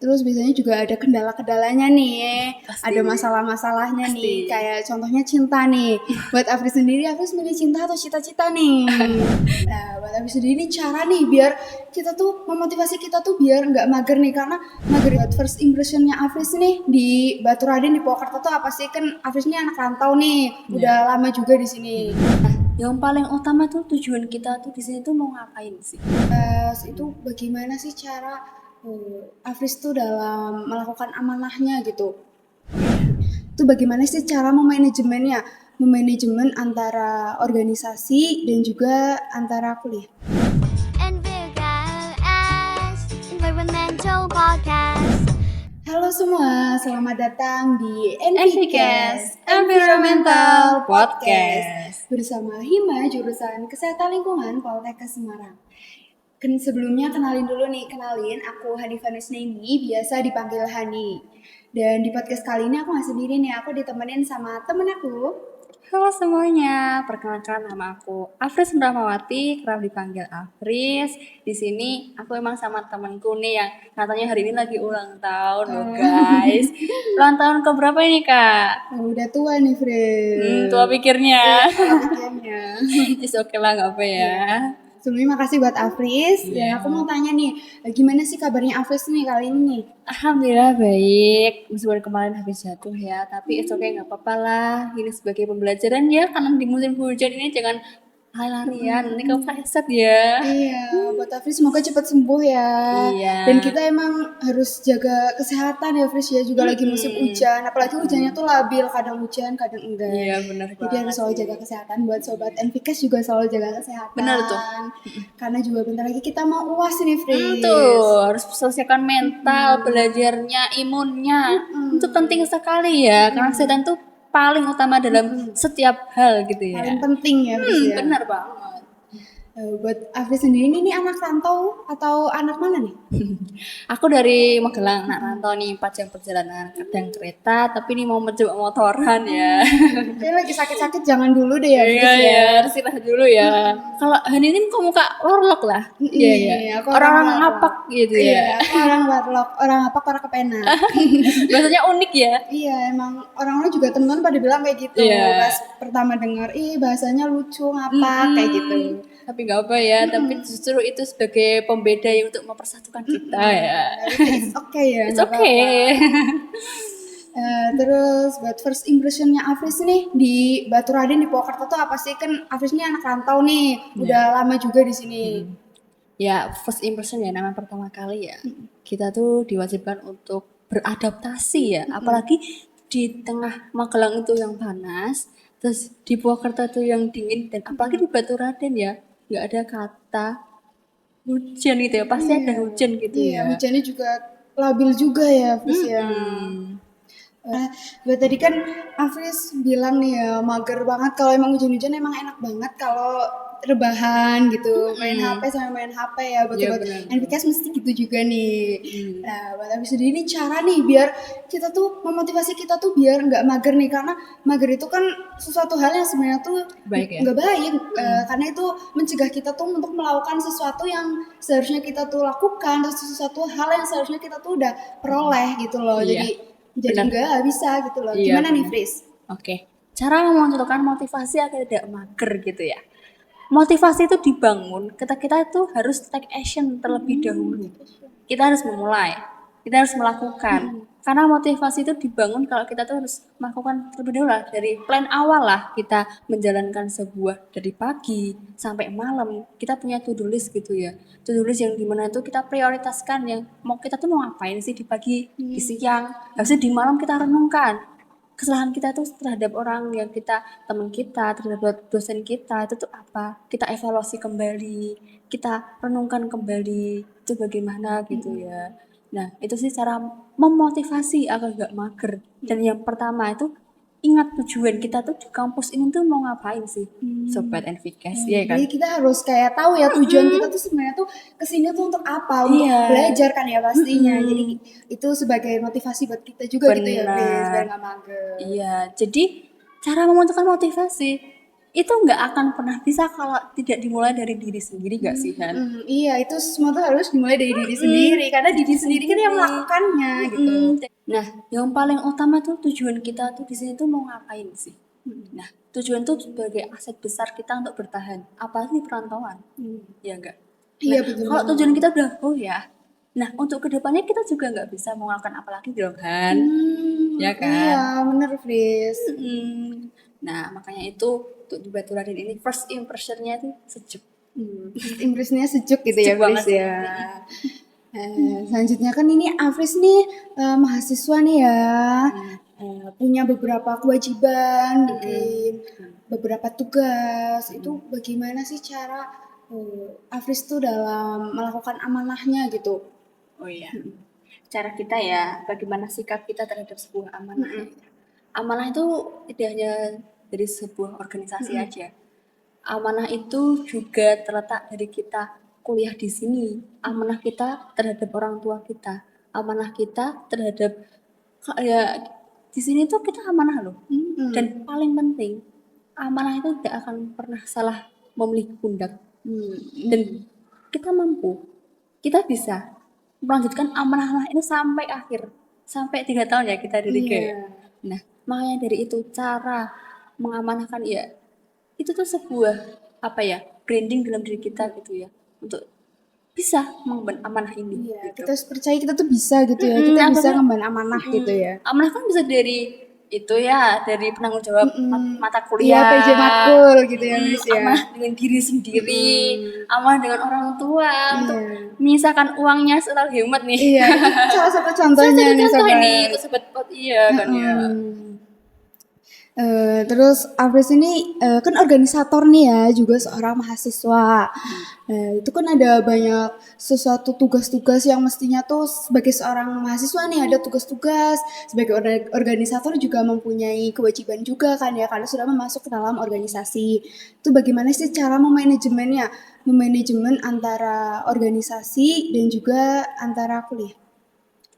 Terus biasanya juga ada kendala-kendalanya nih, Pasti. ada masalah-masalahnya Pasti. nih, kayak contohnya cinta nih. Buat Afri sendiri, Afri milih cinta atau cita-cita nih? Nah, buat Afri sendiri cara nih biar kita tuh memotivasi kita tuh biar nggak mager nih, karena mager. Buat first impressionnya Afri nih di Batu Raden di Purwokerto tuh apa sih? Kan Afri ini anak rantau nih, udah lama juga di sini. Yang paling utama tuh tujuan kita tuh di sini tuh mau ngapain sih? Itu bagaimana sih cara Afris tuh dalam melakukan amanahnya gitu? Itu bagaimana sih cara memanajemennya? Memanajemen antara organisasi dan juga antara kuliah. Environmental Podcast. Halo semua, selamat datang di NVCast, Environmental Podcast. Bersama Hima, jurusan Kesehatan Lingkungan Poltekkes Semarang. Sebelumnya kenalin dulu nih, aku Hanifah Nusnaini, biasa dipanggil Hani. Dan di podcast kali ini aku gak sendiri nih, aku ditemenin sama temen aku. Halo semuanya, perkenalkan nama aku Afris Brahmawati, kerap dipanggil Afris. Di sini aku emang sama temanku nih yang katanya hari ini lagi ulang tahun loh guys. Ulang tahun keberapa ini kak? Udah tua nih, Fred. Tua pikirnya. Pikirnya. Is oke lah, nggak apa ya. Sebelumnya makasih buat Afris. Dan aku mau tanya nih, gimana sih kabarnya Afris nih kali ini nih? Alhamdulillah baik, meskipun kemarin habis jatuh ya, tapi it's okay, nggak apa-apa lah. Ini sebagai pembelajaran ya, karena di musim hujan ini jangan lari-larian, nanti kepleset ya. Iya, buat Afris semoga cepat sembuh ya. Iya. Dan kita emang harus jaga kesehatan ya, Afris ya. Juga lagi musim hujan, apalagi hujannya tuh labil, kadang hujan, kadang enggak. Iya benar Jadi banget harus selalu sih. jaga kesehatan. Buat sobat NVCast juga selalu jaga kesehatan. Benar tuh. Karena juga bentar lagi kita mau UAS nih, Fris. Tuh, harus selesaikan mental, belajarnya, imunnya. Itu penting sekali ya, karena kesehatan tuh paling utama dalam setiap hal gitu ya. Paling penting ya, Fris ya. Benar banget. Buat Afri sendiri ini anak rantau atau anak mana nih? Aku dari Magelang, anak rantau nih, 4 jam perjalanan, kadang kereta, tapi ini mau mencoba motoran ya. Kayaknya lagi sakit-sakit jangan dulu deh ya, Fris Iya ya. ya, harus istirahat dulu ya. Kalau Hani ini kok muka lorlok lah. Iya, aku Orang warlock. ngapak gitu ya. Iya, aku orang warlock, orang apa orang kepenak. Bahasanya unik ya. Iya, emang orang-orang juga teman-teman pada bilang kayak gitu. Iya. Pas pertama dengar, bahasanya lucu, ngapak kayak gitu. Tapi nggak apa ya, tapi justru itu sebagai pembeda yang untuk mempersatukan kita ya. It's okay ya. It's nggak okay. Terus buat first impressionnya Afris nih di Batu Raden di Purwokerto tuh apa sih? Kan Afris ini anak rantau nih, udah lama juga di sini. Ya, first impression ya, nama pertama kali ya. Kita tuh diwajibkan untuk beradaptasi ya, apalagi di tengah Magelang itu yang panas, terus di Purwokerto itu yang dingin, dan apalagi di Batu Raden ya, nggak ada kata hujan gitu ya, pasti ada hujan gitu Iya, ya. hujannya juga labil juga ya, Afris ya. Buat tadi kan Afris bilang nih ya mager banget, kalau emang hujan-hujan emang enak banget kalau rebahan gitu, main HP sambil main HP ya, buat Iya, sobat benar. NVCast mesti gitu juga nih. Nah, buat Afris sendiri ini cara nih biar kita tuh memotivasi kita tuh biar nggak mager nih, karena mager itu kan sesuatu hal yang sebenarnya tuh Baik ya. nggak baik, karena itu mencegah kita tuh untuk melakukan sesuatu yang seharusnya kita tuh lakukan, terus sesuatu hal yang seharusnya kita tuh udah peroleh gitu loh. Iya. Jadi nggak bisa gitu loh. Iya, Gimana nih, benar. Fris? Oke, cara memunculkan motivasi agar tidak mager gitu ya. Motivasi itu dibangun ketika kita itu harus take action terlebih dahulu. Kita harus memulai, kita harus melakukan. Karena motivasi itu dibangun kalau kita tuh harus melakukan terlebih dahulu lah. Dari plan awal lah kita menjalankan sebuah dari pagi sampai malam. Kita punya to-do list gitu ya. To-do list yang dimana itu kita prioritaskan yang mau kita tuh mau ngapain sih di pagi, di siang. Habis itu di malam kita renungkan kesalahan kita tuh terhadap orang yang kita, teman kita, terhadap dosen kita itu tuh apa, kita evaluasi kembali, kita renungkan kembali itu bagaimana gitu ya. Nah itu sih cara memotivasi agar gak mager. Dan yang pertama itu ingat tujuan kita tuh di kampus ini tuh mau ngapain sih, sobat NVCast, iya kan? Jadi kita harus kayak tahu ya tujuan kita tuh sebenarnya tuh kesini tuh untuk apa? Untuk Iya. belajar kan ya pastinya. Jadi itu sebagai motivasi buat kita juga gitu ya, Fris, biar nggak mager. Iya, jadi cara memunculkan motivasi itu nggak akan pernah bisa kalau tidak dimulai dari diri sendiri nggak sih Han? Iya, itu semua tuh harus dimulai dari diri sendiri karena diri sendiri kan yang melakukannya gitu. Nah, yang paling utama tuh tujuan kita tuh di sini tuh mau ngapain sih? Nah, tujuan tuh sebagai aset besar kita untuk bertahan, apalagi di perantauan, ya enggak? Iya, Nah, betul kalau banget. tujuan kita udah ya, nah untuk kedepannya kita juga nggak bisa mengeluarkan apa lagi dong Han, ya kan? Iya, bener, Fris. Nah, makanya itu untuk di Batu Raden ini first impressionnya tuh sejuk. First impressionnya sejuk gitu ya, Sejuk banget Fris sih. ya. Selanjutnya kan ini Afris nih mahasiswa nih ya, punya beberapa kewajiban, mungkin beberapa tugas. Itu bagaimana sih cara Afris tuh dalam melakukan amanahnya gitu? Oh iya. Cara kita ya, bagaimana sikap kita terhadap sebuah amanah. Amanah itu tidak hanya dari sebuah organisasi aja. Amanah itu juga terletak dari kita kuliah di sini. Amanah kita terhadap orang tua kita. Amanah kita terhadap ya di sini tuh kita amanah loh. Dan paling penting, amanah itu tidak akan pernah salah memilih pundak. Dan kita mampu, kita bisa melanjutkan amanah itu sampai akhir, sampai 3 tahun ya kita di Liga. Iya. Nah, makanya dari itu cara mengamanahkan ya itu tuh sebuah apa ya branding dalam diri kita gitu ya untuk bisa mengemban amanah ini. Iya, Gitu. kita harus percaya kita tuh bisa gitu ya, kita bisa ngemban amanah gitu ya. Amanah kan bisa dari itu ya dari penanggung jawab mata Iya, kuliah, PJ Matkul gitu ya, Miss ya. amanah dengan diri sendiri, amanah dengan orang tua untuk Iya. menyisakan uangnya selalu hemat nih. Iya, itu salah satu Salah contohnya satu nih contoh sobat. ini untuk sobat pot iya kan ya. Terus Afris ini kan organisator nih ya, juga seorang mahasiswa. Itu kan ada banyak sesuatu tugas-tugas yang mestinya tuh sebagai seorang mahasiswa nih ada tugas-tugas. Sebagai organisator juga mempunyai kewajiban juga kan ya, karena sudah masuk ke dalam organisasi. Itu bagaimana sih cara memanajemennya? Memanajemen antara organisasi dan juga antara kuliah.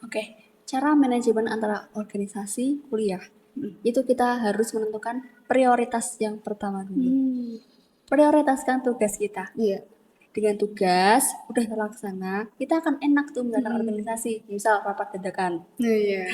Oke, cara manajemen antara organisasi kuliah. Itu kita harus menentukan prioritas yang pertama dulu. Prioritaskan tugas kita. Iya. Dengan tugas udah terlaksana, kita akan enak tuh menjalankan organisasi. Misal rapat dadakan, Iya.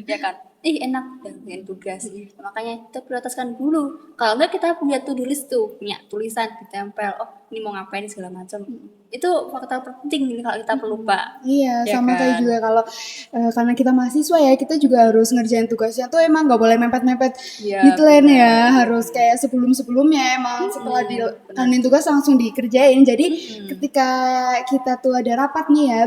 ya kan? Enak dengan tugas. Makanya kita prioritaskan dulu. Kalau enggak kita punya to-do list tuh, punya tulisan ditempel. Oh, ini mau ngapain segala macam. Itu faktor penting nih kalau kita pelupa. Iya, Ya sama kayak kan? juga kalau karena kita mahasiswa ya, kita juga harus ngerjain tugasnya tuh emang nggak boleh mepet-mepet Iya, deadline ya, harus kayak sebelum-sebelumnya emang setelah dilakukan tugas langsung dikerjain. Jadi ketika kita tuh ada rapat nih ya,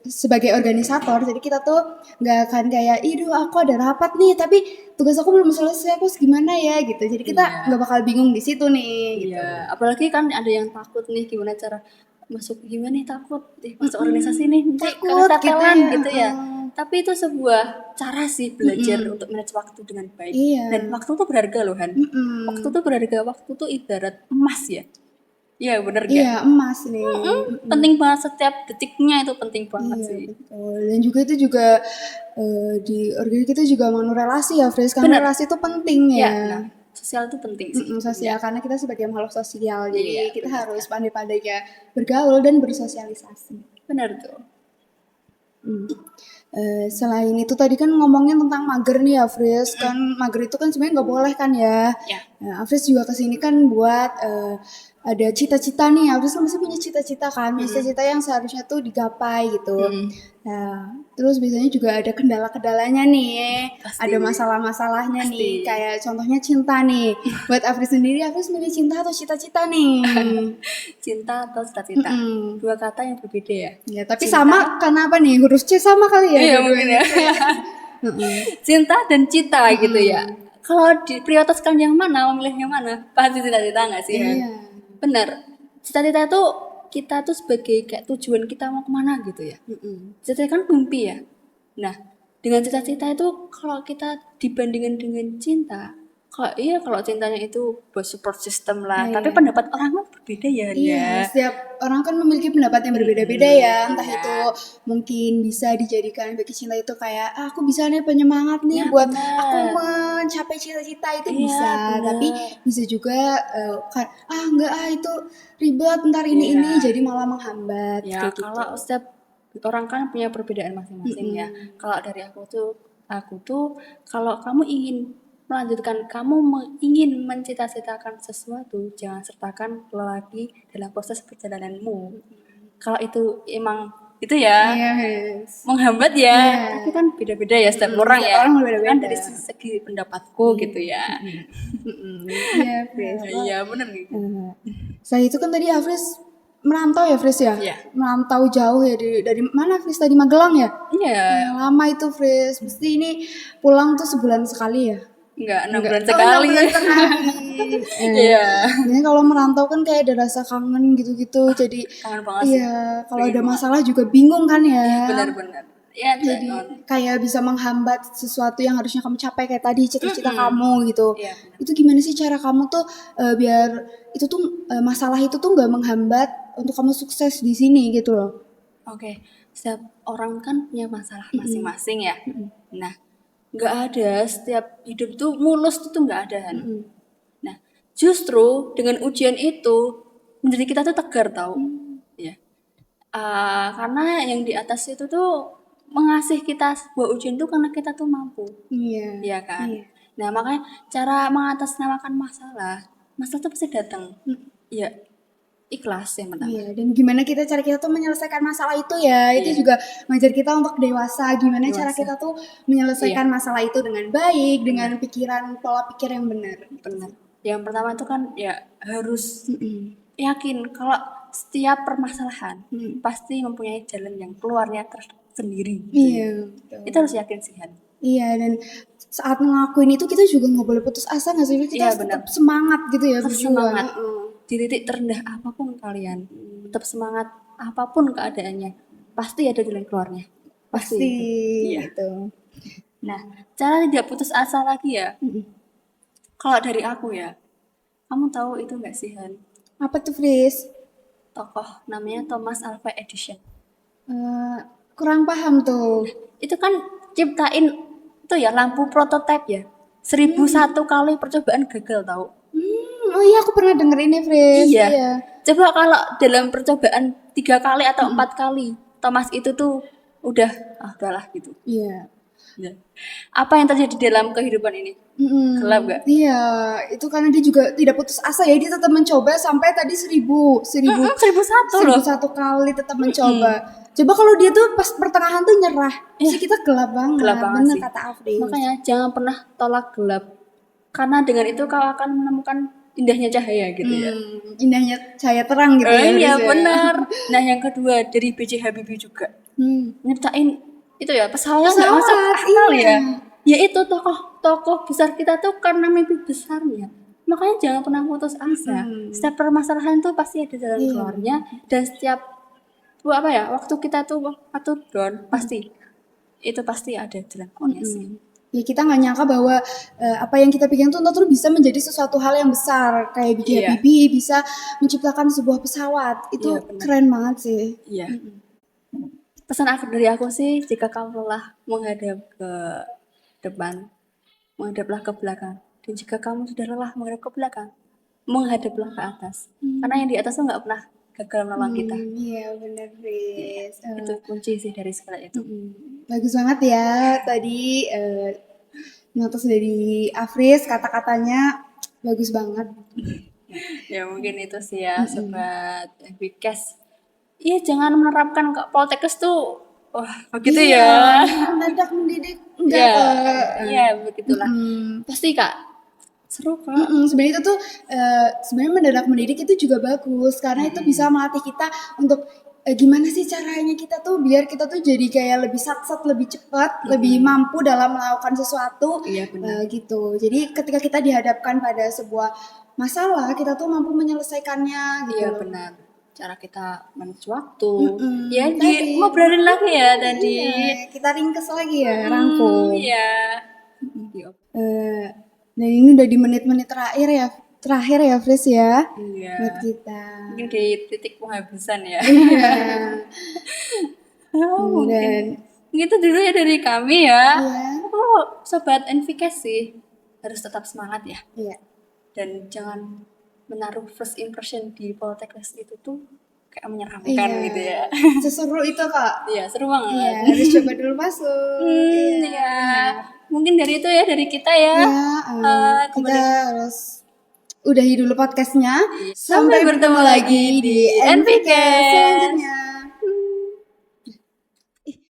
sebagai organisator, jadi kita tuh nggak akan kayak, iduh aku ada rapat nih, tapi tugas aku belum selesai, terus gimana ya gitu. Jadi kita nggak bakal bingung di situ nih, gitu. Iya, apalagi kan ada yang takut nih gimana cara masuk gimana nih takut masuk organisasi nih nanti Takut karena gitu tetelan ya, gitu ya. Tapi itu sebuah cara sih belajar untuk manage waktu dengan baik. Iya. Dan waktu tuh berharga loh Han. Waktu tuh berharga, waktu tuh ibarat emas ya. Iya bener gak? Iya, emas nih. Penting banget setiap detiknya itu penting banget Iya, sih. betul. Dan juga itu juga di organisasi kita juga mau relasi ya, Fris. Karena Bener. relasi itu penting Ya, ya. nah, sosial itu penting sih. Sosial, karena kita sebagai makhluk sosial. Jadi Iya, kita benar harus pandai-pandainya bergaul dan bersosialisasi. Bener tuh. Selain itu tadi kan ngomongin tentang mager nih ya, Fris. Kan mager itu kan sebenarnya nggak boleh kan ya. Ya. Nah, Fris juga kesini kan buat ada cita-cita nih. Fris kan masih punya cita-cita kan, punya cita-cita yang seharusnya tuh digapai gitu. Nah, terus biasanya juga ada kendala-kendalanya nih, Pasti. ada masalah-masalahnya nih. Pasti. Kayak contohnya cinta nih. Buat Afris sendiri, Afris milih cinta atau cita-cita nih? Cinta atau cita-cita. Dua kata yang berbeda ya. Ya, tapi sama karena apa nih? Huruf C sama kali ya? Iya mungkin ya. Cinta dan cita gitu ya. Kalau diprioritaskan yang mana, memilih yang mana? Pasti cita-cita nggak sih? Iya. Bener. Cita-cita itu kita tuh sebagai kayak tujuan kita mau kemana gitu ya. Cita-cita kan mimpi ya. Nah, dengan cita-cita itu kalau kita dibandingkan dengan cinta, kalau cintanya itu buat support system lah. Tapi pendapat orang kan beda ya Iya, ya. setiap orang kan memiliki pendapat yang berbeda-beda ya. Entah Iya. itu mungkin bisa dijadikan bagi cinta itu kayak aku bisa nih penyemangat nih Ya, buat aku benar. mencapai cita-cita itu Iya, bisa. Tapi benar. bisa juga enggak itu ribet ntar ini Iya. jadi malah menghambat Ya, kayak gitu. kalau setiap orang kan punya perbedaan masing-masing ya. Kalau dari aku tuh kalau kamu ingin melanjutkan, ingin mencita-citakan sesuatu, jangan sertakan lelaki dalam proses perjalananmu. Kalau itu emang itu ya Iya, yes. menghambat ya, Iya. tapi kan beda-beda ya setiap orang Setiap ya. orang Itu berbeda-beda. kan dari segi pendapatku gitu ya. Iya, Fris. Iya, benar gitu. Saya itu kan tadi Afris merantau ya, Fris ya? Iya. Merantau jauh ya dari mana, Fris? Tadi Magelang ya? Iya, Lama itu, Fris. Mesti ini pulang tuh sebulan sekali ya? enggak 6 bulan Oh, sekali. 6 bulan sekali. Iya. Ini kalau merantau kan kayak ada rasa kangen gitu-gitu. Jadi Kangen banget sih. iya, kalau Pengen ada banget. masalah juga bingung kan ya? Benar-benar. Ya, Jadi kayak bisa menghambat sesuatu yang harusnya kamu capai kayak tadi cita-cita kamu gitu. Iya, benar. Itu gimana sih cara kamu tuh biar itu tuh masalah itu tuh nggak menghambat untuk kamu sukses di sini gitu loh. Oke, setiap orang kan punya masalah masing-masing ya. Nah, nggak ada setiap hidup tuh mulus tuh nggak ada. Nah, justru dengan ujian itu menjadi kita tuh tegar tau. Ya. Karena yang di atas itu tuh mengasih kita sebuah ujian tuh karena kita tuh mampu. Iya. Iya kan? Iya. Nah, makanya cara mengatasnamakan masalah tuh pasti datang. Ya, ikhlas yang pertama. Iya, dan gimana cara kita tuh menyelesaikan masalah itu ya, itu juga mengajar kita untuk dewasa, gimana cara kita tuh menyelesaikan masalah itu dengan baik, dengan pikiran, pola pikir yang benar. Benar. Yang pertama itu kan ya harus yakin kalau setiap permasalahan pasti mempunyai jalan yang keluarnya tersendiri. Iya, betul. Itu harus yakin sih, Han. Iya, dan saat ngelakuin itu kita juga nggak boleh putus asa nggak sih? Kita harus tetap semangat gitu ya, Harus berjuang. semangat. Di titik terendah apapun kalian, tetap semangat apapun keadaannya. Pasti ada jalan keluarnya. Pasti. Iya. Gitu. Nah, cara tidak putus asa lagi ya. Kalau dari aku ya, kamu tahu itu nggak sih, Han? Apa tuh, Fris? Tokoh namanya Thomas Alva Edison. Kurang paham tuh. Itu kan ciptain itu ya lampu prototipe ya. 1001 kali percobaan gagal tahu. Oh iya, aku pernah denger ini, Fris. Iya. Coba kalau dalam percobaan 3 kali atau 4 kali, Thomas itu tuh udahlah gitu. Iya. Ya. Apa yang terjadi dalam kehidupan ini? Gelap gak? Iya, itu karena dia juga tidak putus asa ya, dia tetap mencoba sampai tadi 1001 kali tetap mencoba. Coba kalau dia tuh pas pertengahan tuh nyerah, pasti kita gelap banget. Gelap banget bener sih. kata Afri. Makanya jangan pernah tolak gelap. Karena dengan itu kau akan menemukan indahnya cahaya gitu ya. Indahnya cahaya terang gitu ya. Iya Fris, ya. benar. Nah yang kedua dari B.J. Habibie juga nyiptain itu ya pesawat nggak masuk akal ya. Ya itu tokoh besar kita tuh karena mimpi besarnya. Makanya jangan pernah putus asa. Setiap permasalahan tuh pasti ada jalan keluarnya dan setiap waktu kita tuh down pasti ada jalan keluarnya sih. Ya kita nggak nyangka bahwa apa yang kita pikirkan tuh terus bisa menjadi sesuatu hal yang besar kayak B.J. Habibie bisa menciptakan sebuah pesawat itu keren banget sih. Iya. Pesan dari aku sih jika kamu lelah menghadap ke depan, menghadaplah ke belakang. Dan jika kamu sudah lelah menghadap ke belakang, menghadaplah ke atas. Karena yang di atas tuh nggak pernah gagal menolong kita. Iya benar, Fris. Itu kunci sih dari segala itu. Bagus banget ya tadi notes dari Afris, kata-katanya bagus banget. Ya mungkin itu sih ya sobat Bikes. Iya jangan menerapkan ke Poltekkes tuh begitu ya. Mendadak mendidik enggak Iya begitulah. Pasti Kak seru Kak. Sebenarnya itu tuh sebenarnya mendadak mendidik itu juga bagus karena itu bisa melatih kita untuk gimana sih caranya kita tuh biar kita tuh jadi kayak lebih sat-sat, lebih cepat, lebih mampu dalam melakukan sesuatu. Iya benar. Gitu. Jadi ketika kita dihadapkan pada sebuah masalah, kita tuh mampu menyelesaikannya gitu. Iya benar. Cara kita manage waktu. Ya ngobrolin lagi ya tadi. Iya, kita ringkes lagi ya, rangkum. Iya. Dan ini udah di menit-menit terakhir ya, terakhir ya Fris ya Iya. buat kita. Mungkin di titik penghabisan ya. Iya. Mungkin. Dan Gitu dulu ya dari kami ya. iya. Sobat NVK sih harus tetap semangat ya. Iya. Dan jangan menaruh first impression di Poltekkes itu tuh kayak menyeramkan Iya. gitu ya. Seseru itu kak. Iya, seru banget. Iya, harus coba dulu masuk. Iya. Mungkin dari itu ya, dari kita ya. Ya, kita harus udahi dulu podcastnya. Sampai bertemu lagi di NVK selanjutnya.